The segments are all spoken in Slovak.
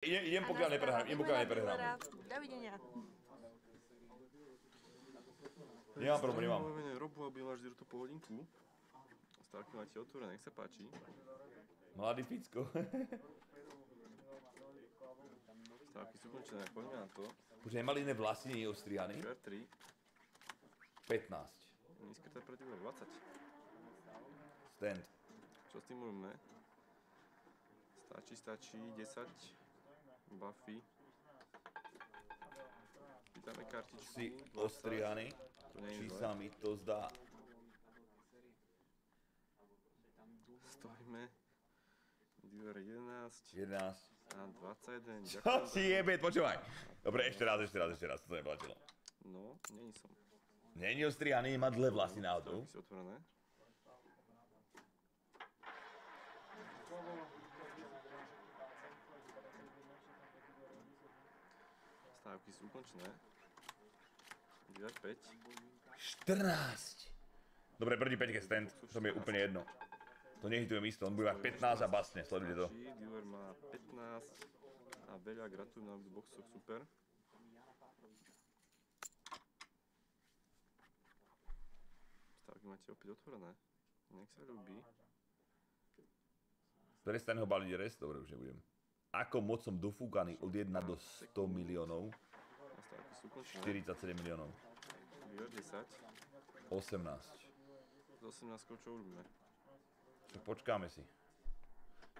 Idem pokiaľ neprehrám. Dovidenia. Nemám problém, nemám. Robu, aby máš tú polhodinku. Stávky máte otvorené, nech sa páči. Mladý Ficko. Stávky sú končené, poďme na to. Počkaj, nemali iné vlasy, nie ostrihaný? Diver 3. 15. Nízka pre Diver 20. Stand. Čo s tým môžeme? Stačí, 10. Buffy. Pýtame kartičku. Si ostrihaný? Či sa mi to zdá? Stojíme. Diver 11. 11. A 21. Čo si jebe, počúvaj. Dobre, ešte raz, to neplatilo. No, není som. Není ostrihaný, má dlhé vlasy náhodou. Stávky sú otvorené. Stávky sú ukončené. Diver 5. 14. Dobre, proti 5 stand, to mi je úplne jedno. To nehitujem isto, on bude mať 15 a basne, sledujte to. Diver má 15 a veľa, gratulujem na boxoch, super. Stávky máte opäť otvorené. Nech sa ľúbi. Prestaň ho baliť rest, dobre, už nebudem. Ako moc som dofúkaný od 1 do 100 miliónov? A stávky sú ukončené. 47 miliónov. Diver 10. 18. Z 18 čo urobíme? Však počkáme si.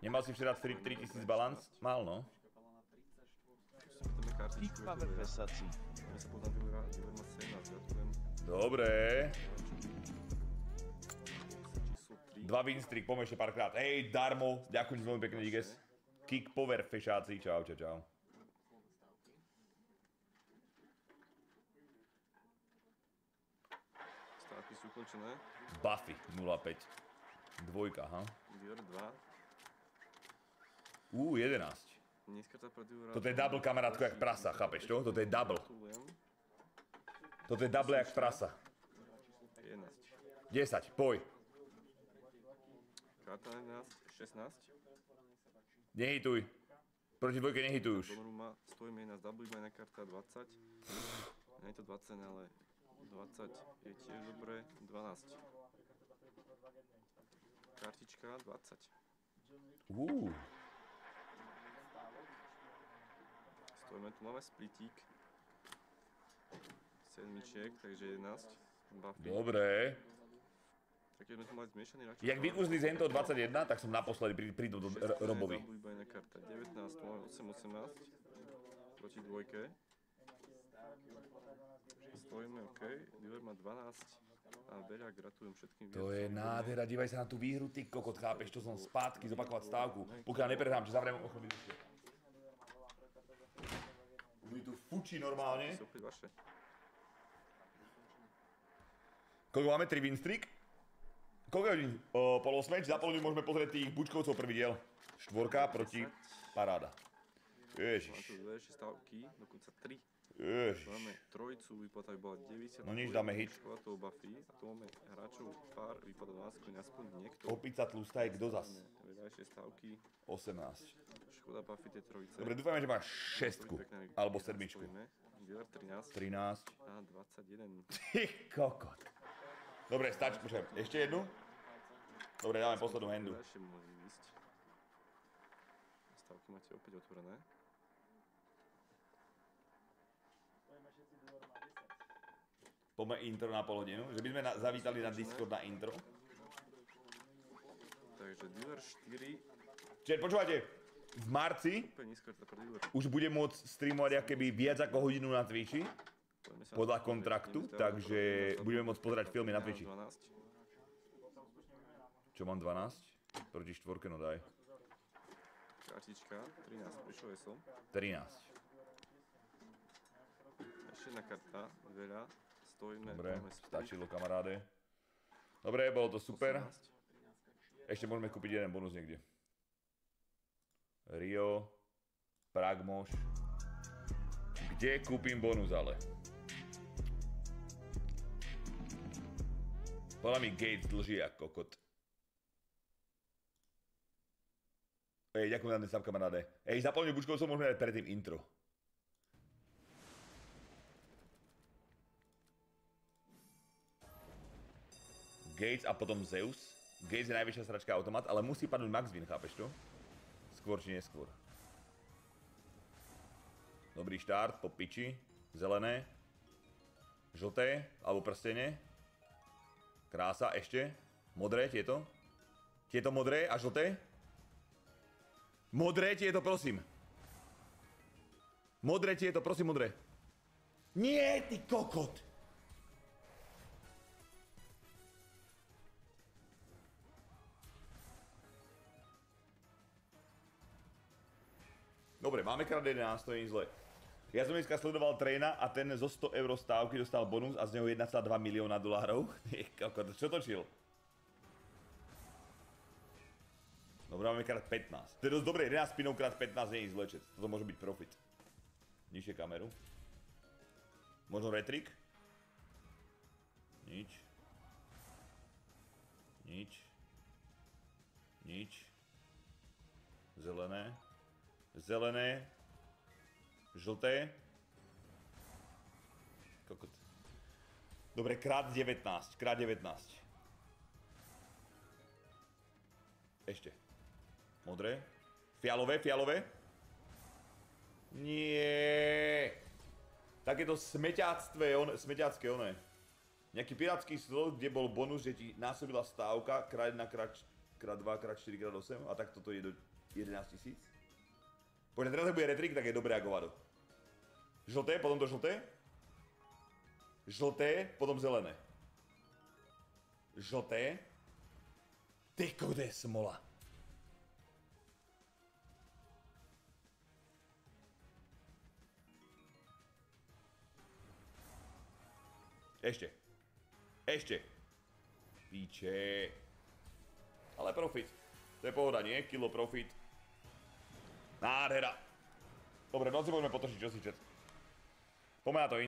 Nemal si včera 3000 balans? Mal, no. Pýtame kartičku. Máme pesací. Poďme sa poznám Divera. Diver má 17, gratulujem. Dobre. Číslo 3. 2 win streak, poďme ešte párkrát. Hej, darmo. Ďakujem ti veľmi pekne, díkes. Kick power, fešáci. Čau. Stávky sú ukončené. Buffy, 0,5. Dvojka, aha. Diver 2. 11. Nízka pre Divera. Toto je double, kamarátko, jak prasa, chápeš to? Toto je double. Gratulujem. Toto je double jak prasa. 11. 10, poj. Karta 11. 16. Nehituj. Proti dvojke nehituj už. Bonruma stojíme na double, iba jedna karta 20. Nie je to 20, ale 20 je tiež dobré. 12. Kartička 20. Stojíme, tu máme splitík. Sedmičiek, takže 11. Buffy. Dobre. Tak keď sme tu mali zmiešaný radšej. Jak vykúzli z Hento 21, tak som naposledy prídu do Robovi. Double, iba jedna karta. 19, tu máme 8, 18. Proti dvojke. Stojíme, OK. Diver má 12. A veľa, gratulujem všetkým. To je nádhera, dívaj sa na tú výhru, ty kokot, chápeš, to som spátky zopakovať stávku. Pokiaľ neprehrám, že zavriem oko minútke. Už mi tu fučí normálne. Sú opäť vaše. Koľko máme? 3 win streak? Koľko je hodín? Pol 8, za pol hodín môžeme pozrieť tých bučkovcov prvý diel. 4 proti paráda. Máme tu Ježiš. dve ešte stávky, dokonca 3. Ježiš. Máme trojicu, výplata by bola 90. No nič, dáme hit. Škoda toho Buffy. A tu máme hráčov pár, výplata 12, aspoň niekto. Opica tlustá je kto zas? Vedľajšie stávky. 18. Škoda Buffy tie trojice. Dobre, dúfajme, že máš 6 alebo 7. Diver 13 13. a 21. Ty kokot. Dobre, stačí, počkaj, ešte jednu? Dobre, dáme poslednú handu. Vedľajšie môže ísť. Stávky máte opäť otvorené. Poďme intro na pol hodinu, že by sme zavítali na Discord na intro. Takže Diver 4. Čiže počúvate, v marci Úplne nízko pre Diver. už budem môcť streamovať akoby viac ako hodinu na Twitchi, podľa kontraktu, takže budeme môcť pozerať filmy na Twitchi. 12. Čo mám 12? Proti štvorke, no daj. Kartička 13, prišiel som. 13. Ešte jedna karta, veľa. Stojíme. Dobre, máme split. stačilo kamaráde. Dobre, bolo to super. 18. Ešte môžeme kúpiť jeden bonus niekde. Rio, Pragmoš. Kde kúpim bonus ale? Podľa mi Gates dlží ako kokot. ďakujem za ten sub, kamaráde. Zaplňuj bučkovcov, môžeme dať predtým intro. Gates a potom Zeus. Gates je najväčšia sračka automat, ale musí padnúť max win, chápeš to? Skôr či neskôr. Dobrý štart, po piči. Zelené. Žlté, alebo prstene. Krása, ešte. Modré, tieto. Tieto modré a žlté. Modré, tieto, prosím. Modré, tieto, prosím, modré. Nie, ty kokot! Dobre, máme krát 11, to je zle. Ja som dneska sledoval Traina a ten zo 100 € stávky dostal bonus a z neho 1,2 milióna $. Čo točil? Dobre, máme krát 15. To je dosť dobré, 11 spinov krát 15 nie je zle, čet. Toto môže byť profit. Nižšie kameru. Možno retrik? Nič. Nič. Nič. Zelené. Zelené. Žlté. Kokot. Dobre, krát 19. Krát 19. Ešte. Modré. Fialové, fialové. Nie. Takéto smeťácké oné. Nejaký pirátsky slot, kde bol bonus, že ti násobila stávka krát 1, krát 2, krát 4, krát 8 a tak toto je do 11 000. Poďme, teraz bude retrik, tak je dobré ako vado. Žlté, potom to žlté. Žlté, potom zelené. Žlté. Ty kode smola. Ešte. Ešte. Píče. Ale profit. To je pohoda, nie? Kilo profit. Nádhera. Dobre, noci poďme potočiť, čo si čet. Poďme na to.